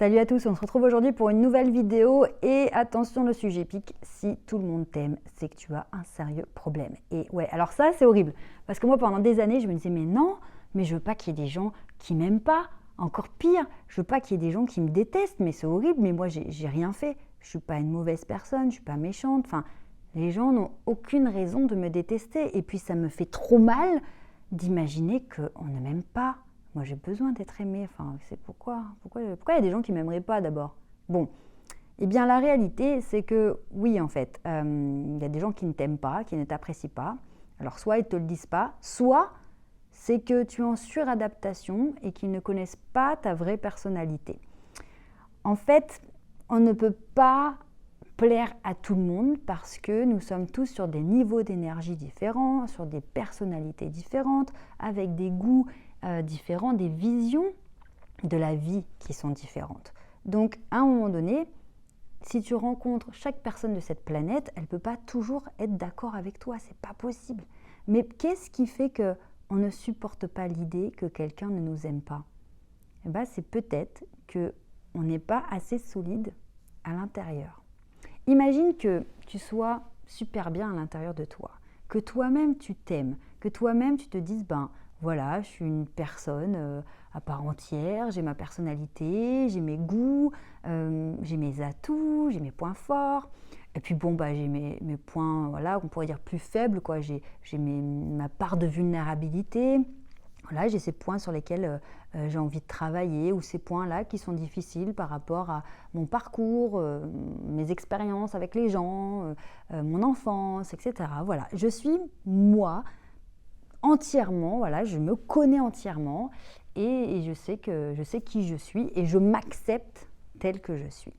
Salut à tous, on se retrouve aujourd'hui pour une nouvelle vidéo et attention, le sujet pique, si tout le monde t'aime, c'est que tu as un sérieux problème. Et ouais, alors ça c'est horrible, parce que moi pendant des années je me disais mais non, mais je veux pas qu'il y ait des gens qui m'aiment pas, encore pire, je veux pas qu'il y ait des gens qui me détestent, mais c'est horrible, mais moi j'ai rien fait, je suis pas une mauvaise personne, je suis pas méchante, enfin les gens n'ont aucune raison de me détester et puis ça me fait trop mal d'imaginer qu'on ne m'aime pas. Moi, j'ai besoin d'être aimée. Enfin, c'est pourquoi il y a des gens qui ne m'aimeraient pas d'abord? Bon, eh bien, la réalité, c'est que oui, en fait, il y a des gens qui ne t'aiment pas, qui ne t'apprécient pas. Alors, soit ils ne te le disent pas, soit c'est que tu es en suradaptation et qu'ils ne connaissent pas ta vraie personnalité. En fait, on ne peut pas plaire à tout le monde parce que nous sommes tous sur des niveaux d'énergie différents, sur des personnalités différentes, avec des goûts différents, des visions de la vie qui sont différentes. Donc, à un moment donné, si tu rencontres chaque personne de cette planète, elle ne peut pas toujours être d'accord avec toi, c'est pas possible. Mais qu'est-ce qui fait qu'on ne supporte pas l'idée que quelqu'un ne nous aime pas? Eh bien, c'est peut-être qu'on n'est pas assez solide à l'intérieur. Imagine que tu sois super bien à l'intérieur de toi, que toi-même tu t'aimes, que toi-même tu te dises, ben voilà, je suis une personne à part entière, j'ai ma personnalité, j'ai mes goûts, j'ai mes atouts, j'ai mes points forts, et puis bon, bah, j'ai mes points, voilà, on pourrait dire plus faibles, quoi. J'ai ma part de vulnérabilité. Voilà, j'ai ces points sur lesquels j'ai envie de travailler ou ces points-là qui sont difficiles par rapport à mon parcours, mes expériences avec les gens, mon enfance, etc. Voilà, je suis moi entièrement, voilà, je me connais entièrement et je sais qui je suis et je m'accepte tel que je suis.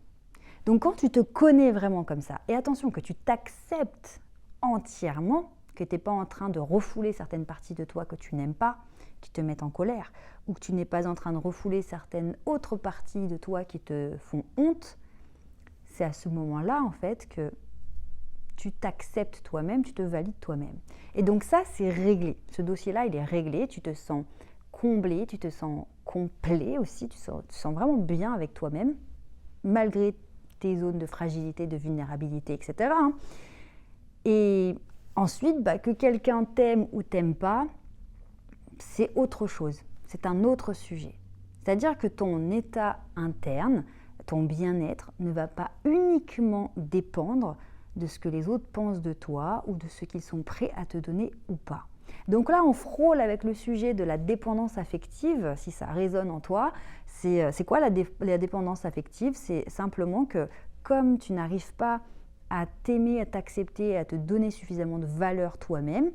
Donc quand tu te connais vraiment comme ça, et attention que tu t'acceptes entièrement, que tu n'es pas en train de refouler certaines parties de toi que tu n'aimes pas, qui te mettent en colère, ou que tu n'es pas en train de refouler certaines autres parties de toi qui te font honte, c'est à ce moment-là en fait que tu t'acceptes toi-même, tu te valides toi-même. Et donc ça, c'est réglé. Ce dossier-là, il est réglé, tu te sens comblé, tu te sens complet aussi, tu sens vraiment bien avec toi-même, malgré tes zones de fragilité, de vulnérabilité, etc. Et ensuite, bah, que quelqu'un t'aime ou t'aime pas, c'est autre chose, c'est un autre sujet. C'est-à-dire que ton état interne, ton bien-être ne va pas uniquement dépendre de ce que les autres pensent de toi ou de ce qu'ils sont prêts à te donner ou pas. Donc là, on frôle avec le sujet de la dépendance affective, si ça résonne en toi. C'est quoi la dépendance affective? C'est simplement que comme tu n'arrives pas à t'aimer, à t'accepter, à te donner suffisamment de valeur toi-même,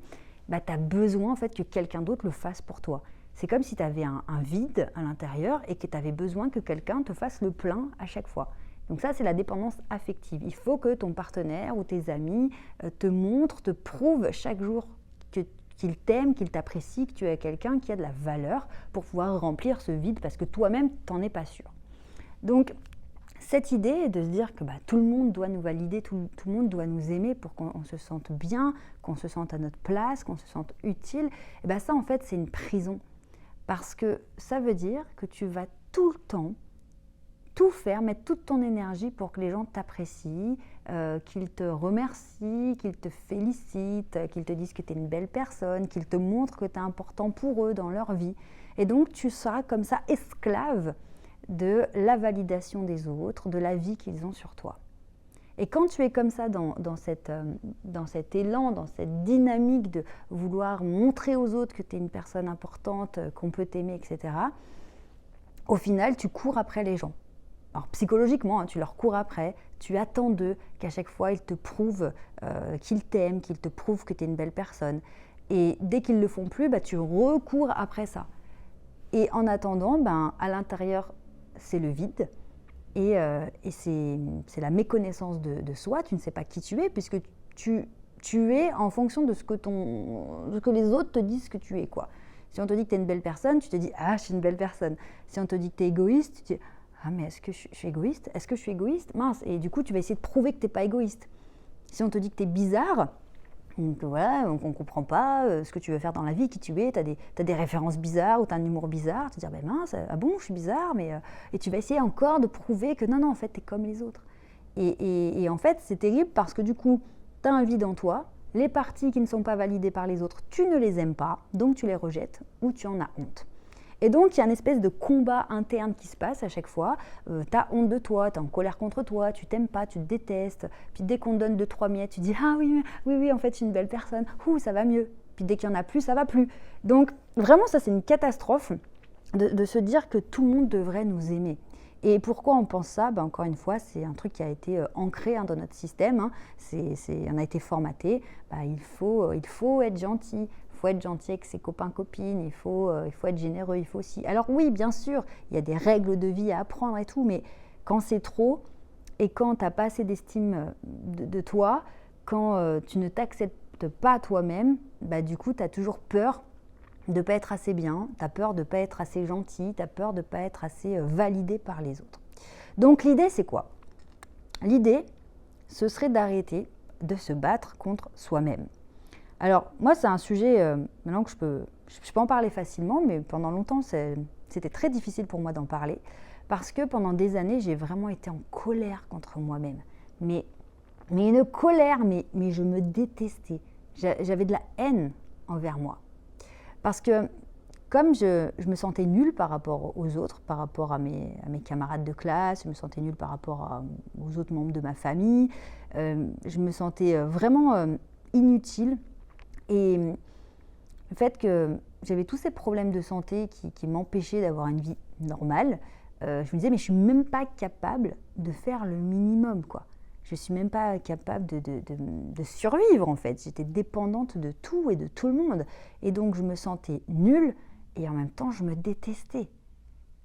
bah, tu as besoin en fait que quelqu'un d'autre le fasse pour toi. C'est comme si tu avais un vide à l'intérieur et que tu avais besoin que quelqu'un te fasse le plein à chaque fois. Donc ça, c'est la dépendance affective. Il faut que ton partenaire ou tes amis te montrent, te prouvent chaque jour qu'ils t'aiment, qu'ils t'apprécient, que tu es quelqu'un qui a de la valeur pour pouvoir remplir ce vide parce que toi-même, tu n'en es pas sûr. Donc, cette idée de se dire que tout le monde doit nous valider, tout le monde doit nous aimer pour qu'on se sente bien, qu'on se sente à notre place, qu'on se sente utile, et bien ça, en fait, c'est une prison. Parce que ça veut dire que tu vas tout le temps tout faire, mettre toute ton énergie pour que les gens t'apprécient, qu'ils te remercient, qu'ils te félicitent, qu'ils te disent que tu es une belle personne, qu'ils te montrent que tu es important pour eux dans leur vie. Et donc tu seras comme ça esclave de la validation des autres, de la vie qu'ils ont sur toi. Et quand tu es comme ça dans cet élan, dans cette dynamique de vouloir montrer aux autres que tu es une personne importante, qu'on peut t'aimer, etc., au final, tu cours après les gens. Alors psychologiquement, tu leur cours après, tu attends d'eux qu'à chaque fois ils te prouvent qu'ils t'aiment, qu'ils te prouvent que tu es une belle personne. Et dès qu'ils ne le font plus, tu recours après ça. Et en attendant, à l'intérieur, c'est le vide et c'est la méconnaissance de soi. Tu ne sais pas qui tu es puisque tu es en fonction de ce que les autres te disent que tu es, quoi. Si on te dit que tu es une belle personne, tu te dis « Ah, je suis une belle personne ». Si on te dit que tu es égoïste, tu te dis « Ah, mais est-ce que je suis égoïste? Est-ce que je suis égoïste? Mince !» Et du coup, tu vas essayer de prouver que tu n'es pas égoïste. Si on te dit que tu es bizarre, Donc voilà, donc on ne comprend pas ce que tu veux faire dans la vie, qui tu es, tu as des références bizarres ou tu as un humour bizarre, tu te dis ben mince, ah bon, je suis bizarre, et tu vas essayer encore de prouver que non, en fait, tu es comme les autres. Et en fait, c'est terrible parce que du coup, tu as un vide en toi, les parties qui ne sont pas validées par les autres, tu ne les aimes pas, donc tu les rejettes ou tu en as honte. Et donc, il y a une espèce de combat interne qui se passe à chaque fois. Tu as honte de toi, tu es en colère contre toi, tu t'aimes pas, tu te détestes. Puis dès qu'on te donne 2-3 miettes, tu dis « Ah oui, oui, oui, en fait, je suis une belle personne. Ouh, ça va mieux. » Puis dès qu'il y en a plus, ça va plus. Donc, vraiment, ça, c'est une catastrophe de se dire que tout le monde devrait nous aimer. Et pourquoi on pense ça? Encore une fois, c'est un truc qui a été ancré dans notre système. On a été formaté. Il faut être gentil. Il faut être gentil avec ses copains, copines, il faut être généreux, il faut aussi... Alors oui, bien sûr, il y a des règles de vie à apprendre et tout, mais quand c'est trop et quand tu n'as pas assez d'estime de toi, quand tu ne t'acceptes pas toi-même, du coup, tu as toujours peur de ne pas être assez bien, tu as peur de ne pas être assez gentil, tu as peur de ne pas être assez validé par les autres. Donc l'idée, c'est quoi? L'idée, ce serait d'arrêter de se battre contre soi-même. Alors, moi, c'est un sujet, maintenant que je peux en parler facilement, mais pendant longtemps, c'était très difficile pour moi d'en parler, parce que pendant des années, j'ai vraiment été en colère contre moi-même. Mais une colère, mais je me détestais. J'avais de la haine envers moi. Parce que, comme je me sentais nulle par rapport aux autres, par rapport à mes camarades de classe, je me sentais nulle par rapport aux autres membres de ma famille, je me sentais vraiment inutile. Et le fait que j'avais tous ces problèmes de santé qui m'empêchaient d'avoir une vie normale, je me disais, mais je ne suis même pas capable de faire le minimum, quoi. Je ne suis même pas capable de survivre, en fait. J'étais dépendante de tout et de tout le monde. Et donc, je me sentais nulle et en même temps, je me détestais.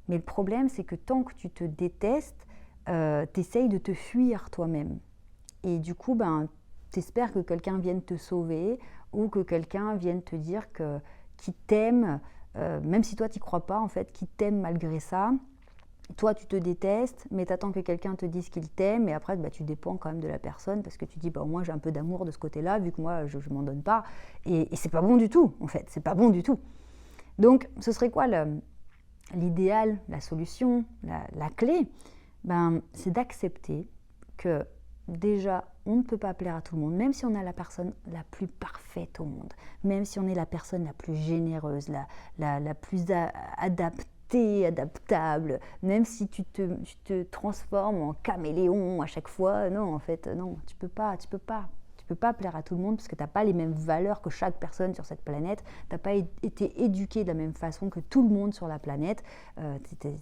Mais le problème, c'est que tant que tu te détestes, tu essayes de te fuir toi-même. Et du coup, t'espères que quelqu'un vienne te sauver ou que quelqu'un vienne te dire qu'il t'aime, même si toi tu n'y crois pas en fait, qu'il t'aime malgré ça. Toi tu te détestes, mais tu attends que quelqu'un te dise qu'il t'aime, et après tu dépends quand même de la personne parce que tu dis au moins j'ai un peu d'amour de ce côté-là, vu que moi je m'en donne pas. Et c'est pas bon du tout en fait, c'est pas bon du tout. Donc ce serait quoi l'idéal, la solution, la clé? C'est d'accepter que déjà, on ne peut pas plaire à tout le monde, même si on a la personne la plus parfaite au monde, même si on est la personne la plus généreuse, la plus adaptée, adaptable, même si tu te transformes en caméléon à chaque fois. Non, en fait, non, tu peux pas plaire à tout le monde parce que tu n'as pas les mêmes valeurs que chaque personne sur cette planète, tu n'as pas été éduqué de la même façon que tout le monde sur la planète,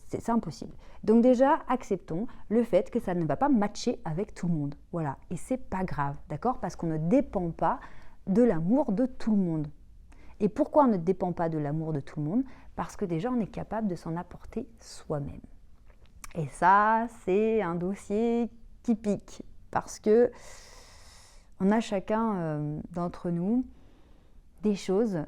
c'est impossible. Donc déjà, acceptons le fait que ça ne va pas matcher avec tout le monde, voilà, et c'est pas grave, d'accord, parce qu'on ne dépend pas de l'amour de tout le monde. Et pourquoi on ne dépend pas de l'amour de tout le monde? Parce que déjà, on est capable de s'en apporter soi-même. Et ça, c'est un dossier qui pique, parce que on a chacun d'entre nous des choses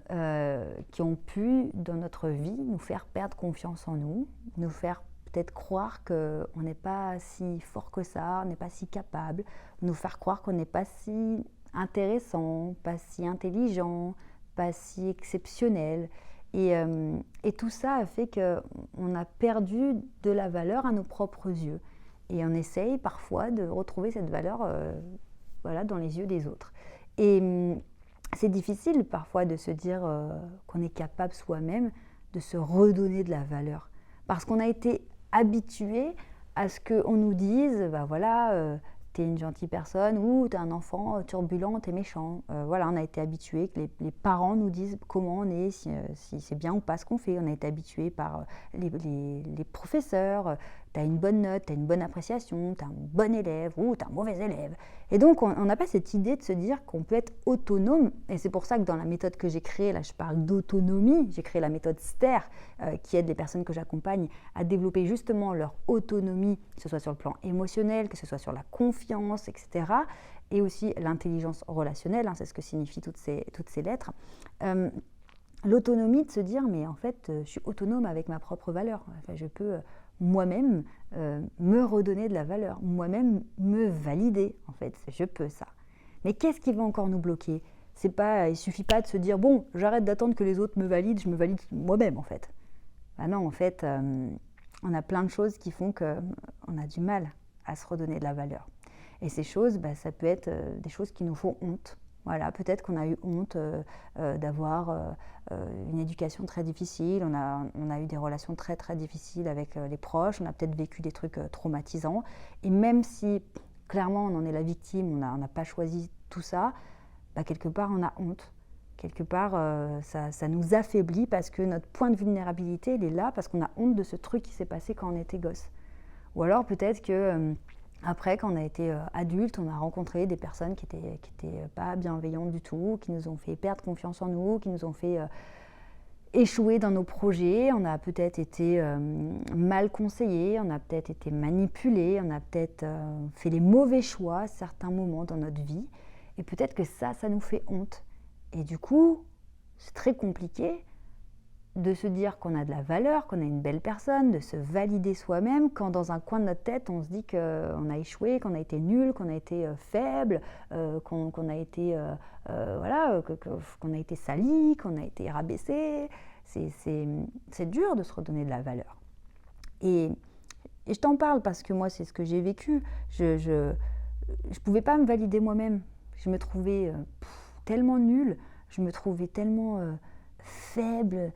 qui ont pu, dans notre vie, nous faire perdre confiance en nous, nous faire peut-être croire qu'on n'est pas si fort que ça, on n'est pas si capable, nous faire croire qu'on n'est pas si intéressant, pas si intelligent, pas si exceptionnel. Et tout ça a fait qu'on a perdu de la valeur à nos propres yeux. Et on essaye parfois de retrouver cette valeur dans les yeux des autres. Et c'est difficile parfois de se dire qu'on est capable soi-même de se redonner de la valeur. Parce qu'on a été habitué à ce qu'on nous dise, t'es une gentille personne ou t'es un enfant turbulent, t'es méchant. On a été habitué que les parents nous disent comment on est, si c'est bien ou pas ce qu'on fait. On a été habitué par les professeurs. T'as une bonne note, t'as une bonne appréciation, t'es un bon élève ou t'es un mauvais élève. Et donc, on n'a pas cette idée de se dire qu'on peut être autonome. Et c'est pour ça que dans la méthode que j'ai créée, là, je parle d'autonomie. J'ai créé la méthode STER qui aide les personnes que j'accompagne à développer justement leur autonomie, que ce soit sur le plan émotionnel, que ce soit sur la confiance, etc. Et aussi l'intelligence relationnelle, c'est ce que signifient toutes ces lettres. L'autonomie de se dire, mais en fait, je suis autonome avec ma propre valeur. Je peux moi-même me redonner de la valeur, moi-même me valider, en fait, je peux ça. Mais qu'est-ce qui va encore nous bloquer? Il suffit pas de se dire, bon, j'arrête d'attendre que les autres me valident, je me valide moi-même en fait. Ben non, en fait, on a plein de choses qui font qu'on a du mal à se redonner de la valeur. Et ces choses, ça peut être des choses qui nous font honte. Voilà, peut-être qu'on a eu honte d'avoir une éducation très difficile, on a eu des relations très très difficiles avec les proches, on a peut-être vécu des trucs traumatisants. Et même si clairement on en est la victime, on n'a pas choisi tout ça, quelque part on a honte. Quelque part, ça nous affaiblit parce que notre point de vulnérabilité, il est là parce qu'on a honte de ce truc qui s'est passé quand on était gosse. Ou alors peut-être que après, quand on a été adulte, on a rencontré des personnes qui étaient pas bienveillantes du tout, qui nous ont fait perdre confiance en nous, qui nous ont fait échouer dans nos projets. On a peut-être été mal conseillés, on a peut-être été manipulés, on a peut-être fait les mauvais choix à certains moments dans notre vie. Et peut-être que ça nous fait honte. Et du coup, c'est très compliqué de se dire qu'on a de la valeur, qu'on est une belle personne, de se valider soi-même, quand dans un coin de notre tête, on se dit qu'on a échoué, qu'on a été nul, qu'on a été faible, qu'on a été, qu'on a été sali, qu'on a été rabaissé. C'est dur de se redonner de la valeur. Et je t'en parle parce que moi, c'est ce que j'ai vécu. Je pouvais pas me valider moi-même. Je me trouvais tellement nulle, je me trouvais tellement faible,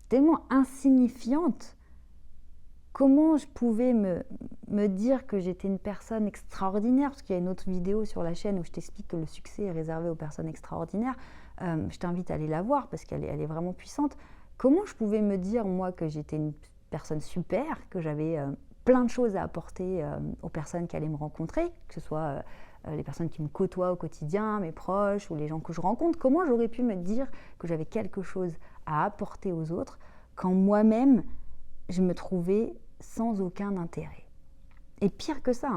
tellement insignifiante. Comment je pouvais me dire que j'étais une personne extraordinaire, parce qu'il y a une autre vidéo sur la chaîne où je t'explique que le succès est réservé aux personnes extraordinaires. Je t'invite à aller la voir parce qu'elle est vraiment puissante. Comment je pouvais me dire, moi, que j'étais une personne super, que j'avais plein de choses à apporter aux personnes qui allaient me rencontrer, que ce soit les personnes qui me côtoient au quotidien, mes proches ou les gens que je rencontre. Comment j'aurais pu me dire que j'avais quelque chose à apporter aux autres quand moi-même, je me trouvais sans aucun intérêt. Et pire que ça,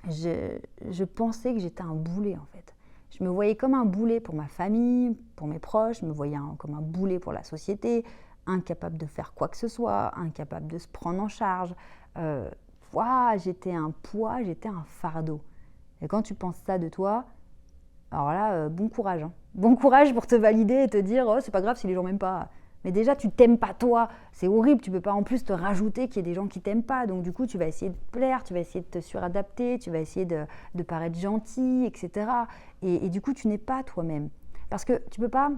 je pensais que j'étais un boulet en fait. Je me voyais comme un boulet pour ma famille, pour mes proches, je me voyais comme un boulet pour la société, incapable de faire quoi que ce soit, incapable de se prendre en charge. J'étais un poids, j'étais un fardeau. Et quand tu penses ça de toi, alors là, bon courage. Hein. Bon courage pour te valider et te dire « Oh, c'est pas grave si les gens m'aiment pas ». Mais déjà, tu t'aimes pas toi, c'est horrible, tu peux pas en plus te rajouter qu'il y ait des gens qui t'aiment pas. Donc du coup, tu vas essayer de plaire, tu vas essayer de te suradapter, tu vas essayer de paraître gentil, etc. Et du coup, tu n'es pas toi-même. Parce que tu peux pas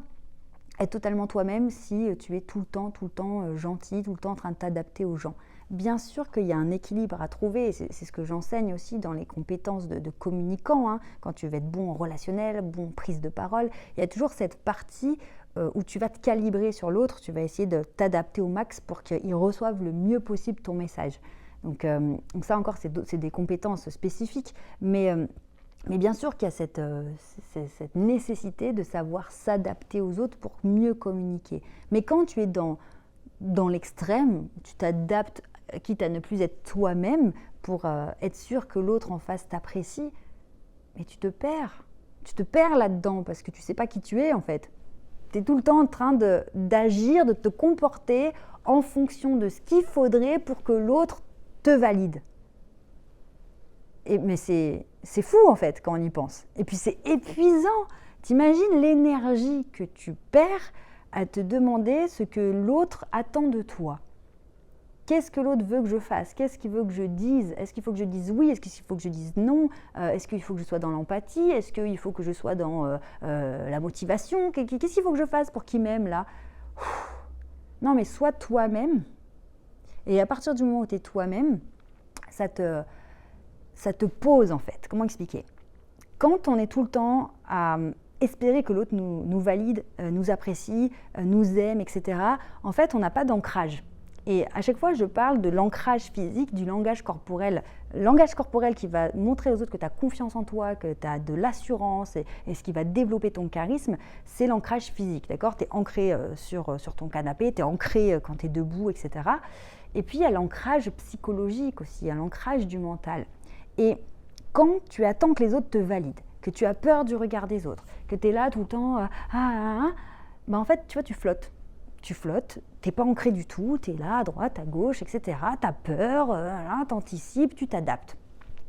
être totalement toi-même si tu es tout le temps gentil, tout le temps en train de t'adapter aux gens. Bien sûr qu'il y a un équilibre à trouver, et c'est ce que j'enseigne aussi dans les compétences de communicant, hein. Quand tu veux être bon en relationnel, bon en prise de parole, il y a toujours cette partie où tu vas te calibrer sur l'autre, tu vas essayer de t'adapter au max pour qu'il reçoive le mieux possible ton message. Donc ça encore, c'est des compétences spécifiques, mais bien sûr qu'il y a cette nécessité de savoir s'adapter aux autres pour mieux communiquer. Mais quand tu es dans l'extrême, tu t'adaptes, quitte à ne plus être toi-même, pour être sûr que l'autre en face t'apprécie, mais tu te perds. Tu te perds là-dedans parce que tu ne sais pas qui tu es en fait. Tu es tout le temps en train d'agir, de te comporter en fonction de ce qu'il faudrait pour que l'autre te valide. Mais c'est fou en fait quand on y pense. Et puis c'est épuisant. T'imagines l'énergie que tu perds à te demander ce que l'autre attend de toi. Qu'est-ce que l'autre veut que je fasse? Qu'est-ce qu'il veut que je dise? Est-ce qu'il faut que je dise oui? Est-ce qu'il faut que je dise non? Est-ce qu'il faut que je sois dans l'empathie? Est-ce qu'il faut que je sois dans la motivation? Qu'est-ce qu'il faut que je fasse pour qu'il m'aime là? Non mais sois toi-même. Et à partir du moment où tu es toi-même, ça te pose en fait. Comment expliquer? Quand on est tout le temps à espérer que l'autre nous valide, nous apprécie, nous aime, etc., en fait, on n'a pas d'ancrage. Et à chaque fois, je parle de l'ancrage physique, du langage corporel. Langage corporel qui va montrer aux autres que tu as confiance en toi, que tu as de l'assurance et ce qui va développer ton charisme, c'est l'ancrage physique. D'accord? Tu es ancré sur ton canapé, tu es ancré quand tu es debout, etc. Et puis, il y a l'ancrage psychologique aussi, il y a l'ancrage du mental. Et quand tu attends que les autres te valident, que tu as peur du regard des autres, que tu es là tout le temps, en fait, tu vois, tu flottes. Tu flottes, tu n'es pas ancré du tout, tu es là, à droite, à gauche, etc. Tu as peur, tu anticipes, tu t'adaptes.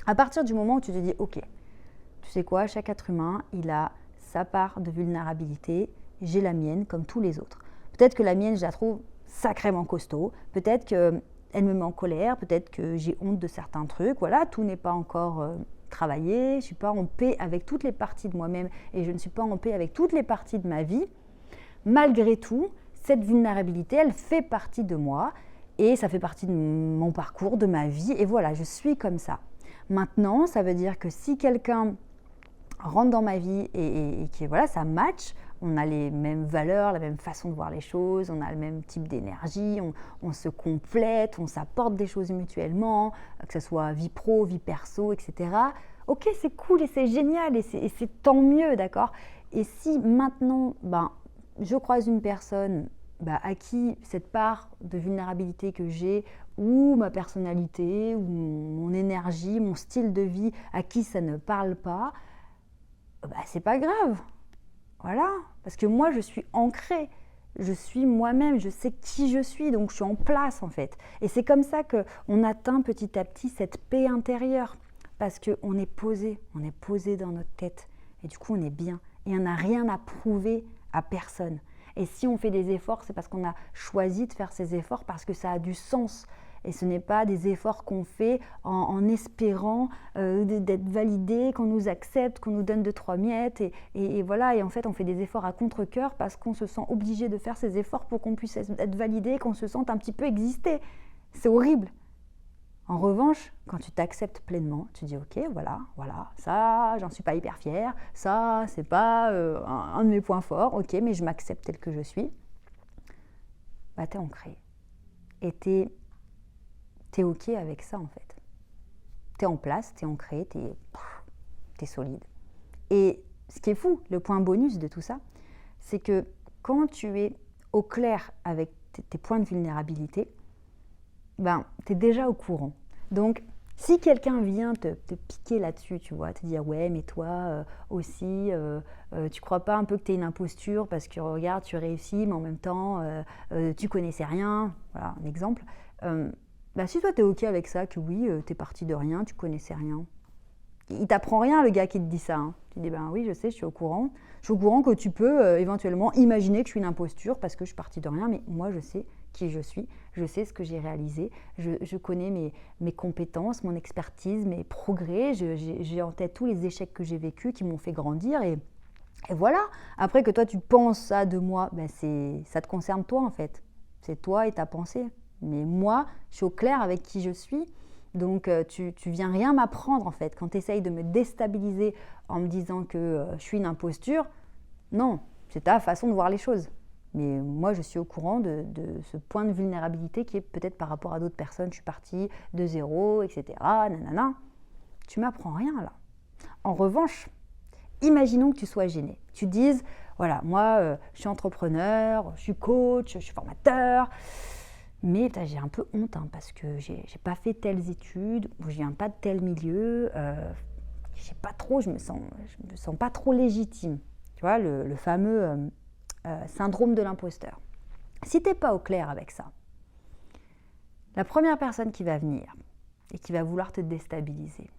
À partir du moment où tu te dis, ok, tu sais quoi, chaque être humain, il a sa part de vulnérabilité, j'ai la mienne comme tous les autres. Peut-être que la mienne, je la trouve sacrément costaud, peut-être qu'elle me met en colère, peut-être que j'ai honte de certains trucs, voilà, tout n'est pas encore travaillé, je ne suis pas en paix avec toutes les parties de moi-même et je ne suis pas en paix avec toutes les parties de ma vie. Malgré tout, cette vulnérabilité, elle fait partie de moi et ça fait partie de mon parcours, de ma vie et voilà, je suis comme ça. Maintenant, ça veut dire que si quelqu'un rentre dans ma vie et que voilà, ça match, on a les mêmes valeurs, la même façon de voir les choses, on a le même type d'énergie, on se complète, on s'apporte des choses mutuellement, que ce soit vie pro, vie perso, etc. Ok, c'est cool et c'est génial et c'est tant mieux, d'accord? Et si maintenant, je croise une personne à qui cette part de vulnérabilité que j'ai, ou ma personnalité, ou mon énergie, mon style de vie, à qui ça ne parle pas, c'est pas grave. Voilà, parce que moi je suis ancrée, je suis moi-même, je sais qui je suis, donc je suis en place en fait. Et c'est comme ça qu'on atteint petit à petit cette paix intérieure, parce qu'on est posé dans notre tête, et du coup on est bien, et on n'a rien à prouver à personne. Et si on fait des efforts, c'est parce qu'on a choisi de faire ces efforts, parce que ça a du sens. Et ce n'est pas des efforts qu'on fait en espérant d'être validé, qu'on nous accepte, qu'on nous donne 2-3 miettes. Et voilà, et en fait, on fait des efforts à contre-cœur parce qu'on se sent obligé de faire ces efforts pour qu'on puisse être validé, qu'on se sente un petit peu exister. C'est horrible. En revanche, quand tu t'acceptes pleinement, tu dis ok, voilà, ça, j'en suis pas hyper fière, ça, c'est pas un de mes points forts, ok, mais je m'accepte tel que je suis. T'es ancré. Et t'es ok avec ça en fait. T'es en place, t'es ancré, t'es solide. Et ce qui est fou, le point bonus de tout ça, c'est que quand tu es au clair avec tes points de vulnérabilité, t'es déjà au courant. Donc, si quelqu'un vient te piquer là-dessus, tu vois, te dire ouais, mais toi aussi, tu crois pas un peu que t'es une imposture parce que regarde, tu réussis, mais en même temps, tu connaissais rien. Voilà, un exemple. Si toi t'es ok avec ça, que oui, t'es parti de rien, tu connaissais rien. Il t'apprend rien, le gars qui te dit ça. Hein. Tu dis oui, je sais, je suis au courant. Je suis au courant que tu peux éventuellement imaginer que je suis une imposture parce que je suis partie de rien, mais moi je sais qui je suis, je sais ce que j'ai réalisé, je connais mes compétences, mon expertise, mes progrès, j'ai en tête tous les échecs que j'ai vécus qui m'ont fait grandir et voilà. Après que toi tu penses ça de moi, ça te concerne toi en fait. C'est toi et ta pensée. Mais moi, je suis au clair avec qui je suis. Donc, tu viens rien m'apprendre en fait. Quand tu essayes de me déstabiliser en me disant que je suis une imposture, non, c'est ta façon de voir les choses. Mais moi, je suis au courant de ce point de vulnérabilité qui est peut-être par rapport à d'autres personnes. Je suis partie de zéro, etc. Nanana. Tu m'apprends rien là. En revanche, imaginons que tu sois gêné. Tu dises, voilà, moi, je suis entrepreneur, je suis coach, je suis formateur. Mais j'ai un peu honte parce que j'ai pas fait telles études, ou je viens pas de tel milieu, je sais pas trop, je me sens pas trop légitime. Tu vois, le fameux syndrome de l'imposteur. Si t'es pas au clair avec ça, la première personne qui va venir et qui va vouloir te déstabiliser,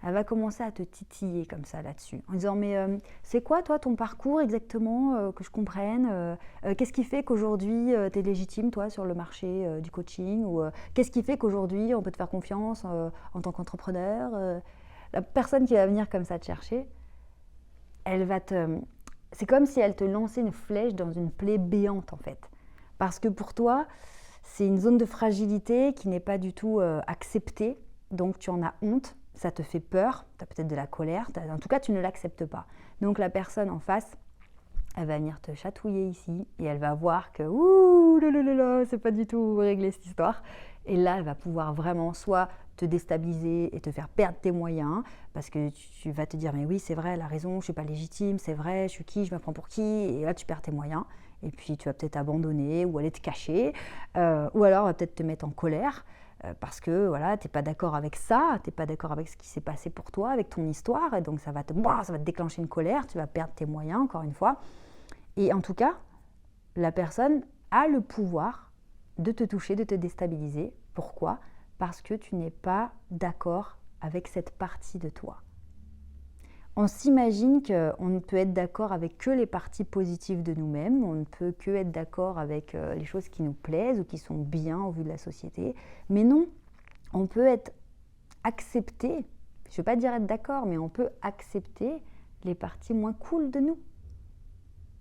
elle va commencer à te titiller comme ça là-dessus, en disant mais c'est quoi toi ton parcours exactement, que je comprenne, qu'est-ce qui fait qu'aujourd'hui tu es légitime toi sur le marché du coaching, ou qu'est-ce qui fait qu'aujourd'hui on peut te faire confiance en tant qu'entrepreneur. La personne qui va venir comme ça te chercher, c'est comme si elle te lançait une flèche dans une plaie béante en fait, parce que pour toi c'est une zone de fragilité qui n'est pas du tout acceptée, donc tu en as honte. Ça te fait peur, tu as peut-être de la colère, en tout cas tu ne l'acceptes pas. Donc la personne en face, elle va venir te chatouiller ici et elle va voir que ouh là, c'est pas du tout réglé cette histoire. Et là, elle va pouvoir vraiment soit te déstabiliser et te faire perdre tes moyens parce que tu vas te dire mais oui c'est vrai, elle a raison, je suis pas légitime, c'est vrai, je suis qui, je me prends pour qui, et là tu perds tes moyens et puis tu vas peut-être abandonner ou aller te cacher, ou alors elle va peut-être te mettre en colère. Parce que voilà, tu n'es pas d'accord avec ça, tu n'es pas d'accord avec ce qui s'est passé pour toi, avec ton histoire, et donc ça va te déclencher une colère, tu vas perdre tes moyens, encore une fois. Et en tout cas, la personne a le pouvoir de te toucher, de te déstabiliser. Pourquoi ? Parce que tu n'es pas d'accord avec cette partie de toi. On s'imagine qu'on ne peut être d'accord avec que les parties positives de nous-mêmes, on ne peut que être d'accord avec les choses qui nous plaisent ou qui sont bien au vu de la société. Mais non, on peut être accepté, je ne veux pas dire être d'accord, mais on peut accepter les parties moins cool de nous.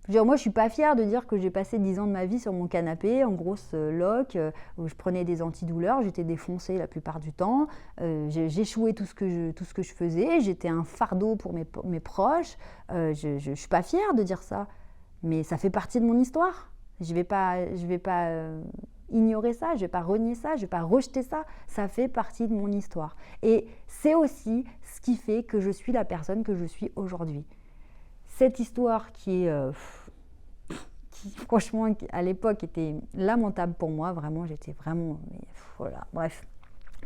Moi, je suis pas fière de dire que j'ai passé 10 ans de ma vie sur mon canapé, en grosse loque, où je prenais des antidouleurs, j'étais défoncée la plupart du temps, j'échouais tout ce que je faisais, j'étais un fardeau pour mes proches. Je suis pas fière de dire ça, mais ça fait partie de mon histoire. Je vais pas ignorer ça, je vais pas renier ça, je vais pas rejeter ça. Ça fait partie de mon histoire. Et c'est aussi ce qui fait que je suis la personne que je suis aujourd'hui. Cette histoire qui franchement, à l'époque, était lamentable pour moi. Vraiment, j'étais vraiment... voilà, bref.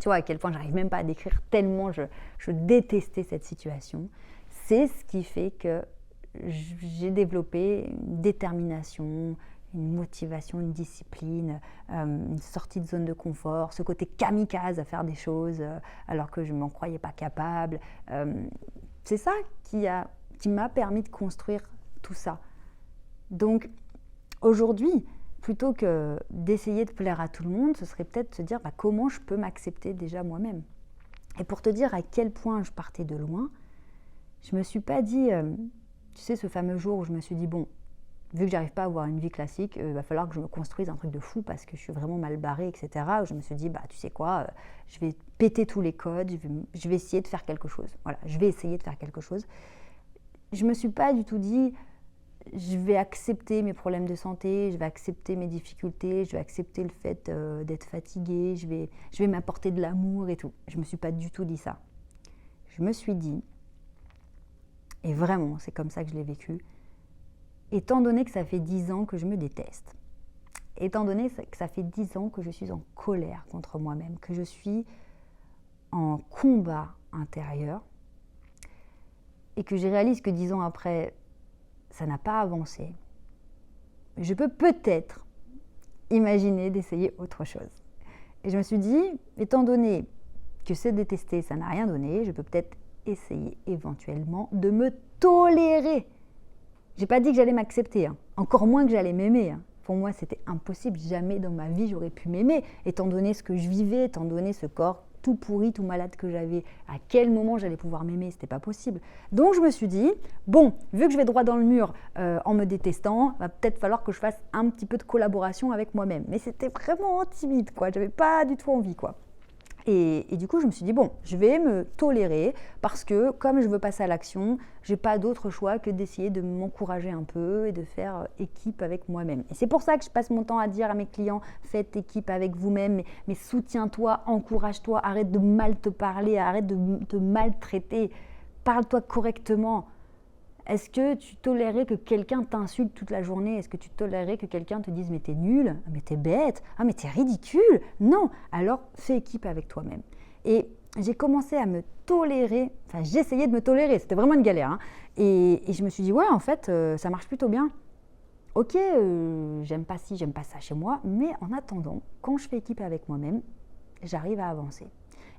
Tu vois à quel point j'arrive même pas à décrire tellement je détestais cette situation. C'est ce qui fait que j'ai développé une détermination, une motivation, une discipline, une sortie de zone de confort, ce côté kamikaze à faire des choses alors que je ne m'en croyais pas capable. C'est ça qui m'a permis de construire tout ça. Donc aujourd'hui, plutôt que d'essayer de plaire à tout le monde, ce serait peut-être de se dire comment je peux m'accepter déjà moi-même. Et pour te dire à quel point je partais de loin, je me suis pas dit, tu sais, ce fameux jour où je me suis dit, bon, vu que j'arrive pas à avoir une vie classique, il va falloir que je me construise un truc de fou parce que je suis vraiment mal barrée, etc. Je me suis dit, tu sais quoi, je vais péter tous les codes, je vais essayer de faire quelque chose. Voilà, je vais essayer de faire quelque chose. Je me suis pas du tout dit, je vais accepter mes problèmes de santé, je vais accepter mes difficultés, je vais accepter le fait d'être fatiguée, je vais m'apporter de l'amour et tout. Je me suis pas du tout dit ça. Je me suis dit, et vraiment, c'est comme ça que je l'ai vécu, étant donné que ça fait 10 ans que je me déteste, étant donné que ça fait 10 ans que je suis en colère contre moi-même, que je suis en combat intérieur, et que je réalise que 10 ans après, ça n'a pas avancé, je peux peut-être imaginer d'essayer autre chose. Et je me suis dit, étant donné que se détester, ça n'a rien donné, je peux peut-être essayer éventuellement de me tolérer. J'ai pas dit que j'allais m'accepter, encore moins que j'allais m'aimer. Pour moi, c'était impossible. Jamais dans ma vie, j'aurais pu m'aimer, étant donné ce que je vivais, étant donné ce corps tout pourri, tout malade que j'avais. À quel moment j'allais pouvoir m'aimer? C'était pas possible. Donc je me suis dit, bon, vu que je vais droit dans le mur en me détestant, va peut-être falloir que je fasse un petit peu de collaboration avec moi-même. Mais c'était vraiment timide, quoi. J'avais pas du tout envie, quoi. Et du coup, je me suis dit, bon, je vais me tolérer parce que comme je veux passer à l'action, j'ai pas d'autre choix que d'essayer de m'encourager un peu et de faire équipe avec moi-même. Et c'est pour ça que je passe mon temps à dire à mes clients, faites équipe avec vous-même, mais soutiens-toi, encourage-toi, arrête de mal te parler, arrête de te maltraiter, parle-toi correctement. Est-ce que tu tolérerais que quelqu'un t'insulte toute la journée? Est-ce que tu tolérerais que quelqu'un te dise « mais t'es nul, mais t'es bête, ah mais t'es ridicule ?» Non, alors fais équipe avec toi-même. Et j'ai commencé à me tolérer, enfin j'essayais de me tolérer, c'était vraiment une galère. Et je me suis dit « ouais, en fait, ça marche plutôt bien. Ok, j'aime pas ci, j'aime pas ça chez moi, mais en attendant, quand je fais équipe avec moi-même, j'arrive à avancer. »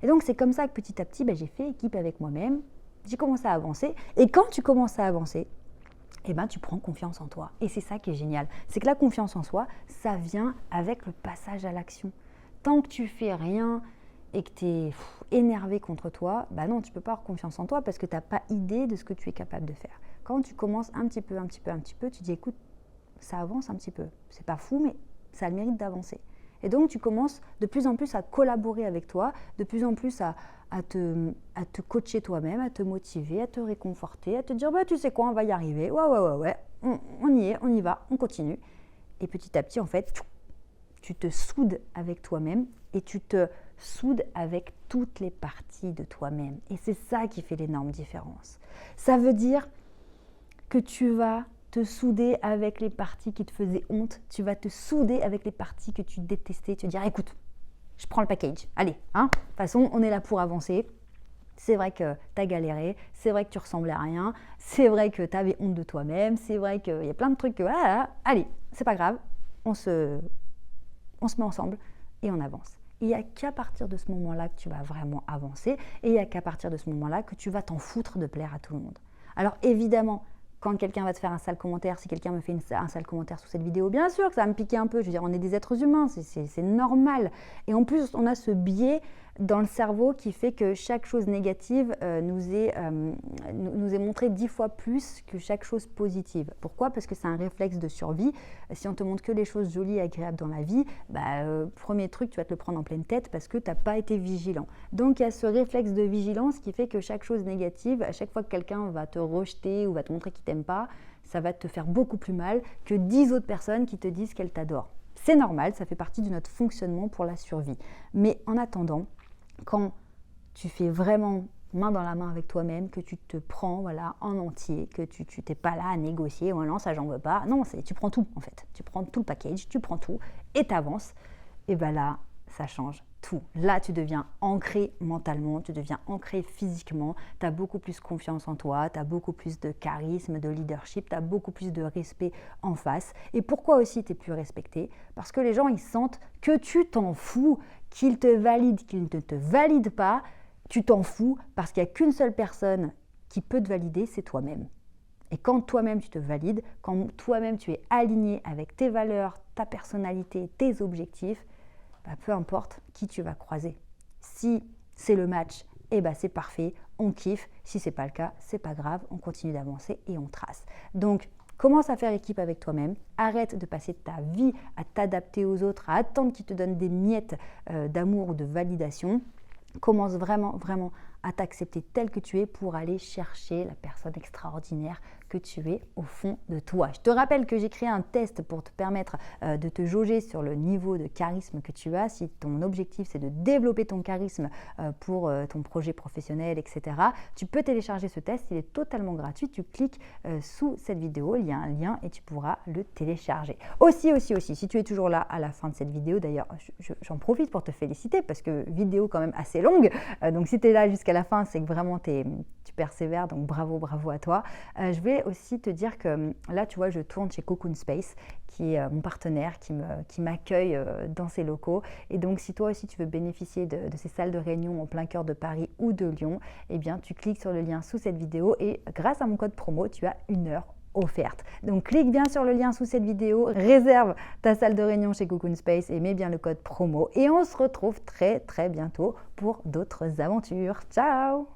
Et donc c'est comme ça que petit à petit, j'ai fait équipe avec moi-même. J'ai commencé à avancer. Et quand tu commences à avancer, tu prends confiance en toi. Et c'est ça qui est génial. C'est que la confiance en soi, ça vient avec le passage à l'action. Tant que tu fais rien et que tu es énervé contre toi, non, tu ne peux pas avoir confiance en toi parce que tu n'as pas idée de ce que tu es capable de faire. Quand tu commences un petit peu, tu dis écoute, ça avance un petit peu. C'est pas fou, mais ça a le mérite d'avancer. Et donc, tu commences de plus en plus à collaborer avec toi, de plus en plus à te coacher toi-même, à te motiver, à te réconforter, à te dire tu sais quoi, on va y arriver, ouais, on y est, on y va, on continue. Et petit à petit, en fait, tu te soudes avec toi-même et tu te soudes avec toutes les parties de toi-même. Et c'est ça qui fait l'énorme différence. Ça veut dire que tu vas te souder avec les parties qui te faisaient honte, tu vas te souder avec les parties que tu détestais, tu vas dire écoute, je prends le package, allez, de toute façon on est là pour avancer, c'est vrai que tu as galéré, c'est vrai que tu ressemblais à rien, c'est vrai que tu avais honte de toi-même, c'est vrai qu'il y a plein de trucs que, allez, c'est pas grave, on se met ensemble et on avance. Il n'y a qu'à partir de ce moment-là que tu vas vraiment avancer et il n'y a qu'à partir de ce moment-là que tu vas t'en foutre de plaire à tout le monde. Alors évidemment, quand quelqu'un va te faire un sale commentaire, si quelqu'un me fait un sale commentaire sous cette vidéo, bien sûr que ça va me piquer un peu. Je veux dire, on est des êtres humains, c'est normal. Et en plus, on a ce biais dans le cerveau qui fait que chaque chose négative nous est montrée 10 fois plus que chaque chose positive. Pourquoi? Parce que c'est un réflexe de survie. Si on te montre que les choses jolies et agréables dans la vie, premier truc, tu vas te le prendre en pleine tête parce que tu n'as pas été vigilant. Donc il y a ce réflexe de vigilance qui fait que chaque chose négative, à chaque fois que quelqu'un va te rejeter ou va te montrer qu'il t'aime pas, ça va te faire beaucoup plus mal que 10 autres personnes qui te disent qu'elles t'adorent. C'est normal, ça fait partie de notre fonctionnement pour la survie. Mais en attendant, quand tu fais vraiment main dans la main avec toi-même, que tu te prends en entier, que tu n'es pas là à négocier, oh non, ça j'en veux pas. Non, tu prends tout en fait. Tu prends tout le package, tu prends tout et tu avances. Et là, ça change tout. Là, tu deviens ancré mentalement, tu deviens ancré physiquement, tu as beaucoup plus confiance en toi, tu as beaucoup plus de charisme, de leadership, tu as beaucoup plus de respect en face. Et pourquoi aussi tu es plus respecté? Parce que les gens, ils sentent que tu t'en fous, qu'ils te valident, qu'ils ne te valident pas, tu t'en fous parce qu'il n'y a qu'une seule personne qui peut te valider, c'est toi-même. Et quand toi-même tu te valides, quand toi-même tu es aligné avec tes valeurs, ta personnalité, tes objectifs, peu importe qui tu vas croiser. Si c'est le match, c'est parfait, on kiffe. Si c'est pas le cas, c'est pas grave, on continue d'avancer et on trace. Donc, commence à faire équipe avec toi-même. Arrête de passer ta vie à t'adapter aux autres, à attendre qu'ils te donnent des miettes d'amour ou de validation. Commence vraiment à t'accepter tel que tu es pour aller chercher la personne extraordinaire que tu es au fond de toi. Je te rappelle que j'ai créé un test pour te permettre de te jauger sur le niveau de charisme que tu as. Si ton objectif c'est de développer ton charisme pour ton projet professionnel, etc., tu peux télécharger ce test, il est totalement gratuit. Tu cliques sous cette vidéo, il y a un lien et tu pourras le télécharger. Aussi, si tu es toujours là à la fin de cette vidéo, d'ailleurs j'en profite pour te féliciter parce que vidéo quand même assez longue, donc si tu es là jusqu'à la fin, c'est que vraiment tu persévères, donc bravo à toi. Je vais aussi te dire que là, tu vois, je tourne chez Cocoon Space, qui est mon partenaire, qui m'accueille dans ses locaux. Et donc, si toi aussi tu veux bénéficier de ces salles de réunion en plein cœur de Paris ou de Lyon, eh bien, tu cliques sur le lien sous cette vidéo et grâce à mon code promo, tu as 1 heure offerte. Donc, clique bien sur le lien sous cette vidéo, réserve ta salle de réunion chez Cocoon Space et mets bien le code promo. Et on se retrouve très bientôt pour d'autres aventures. Ciao!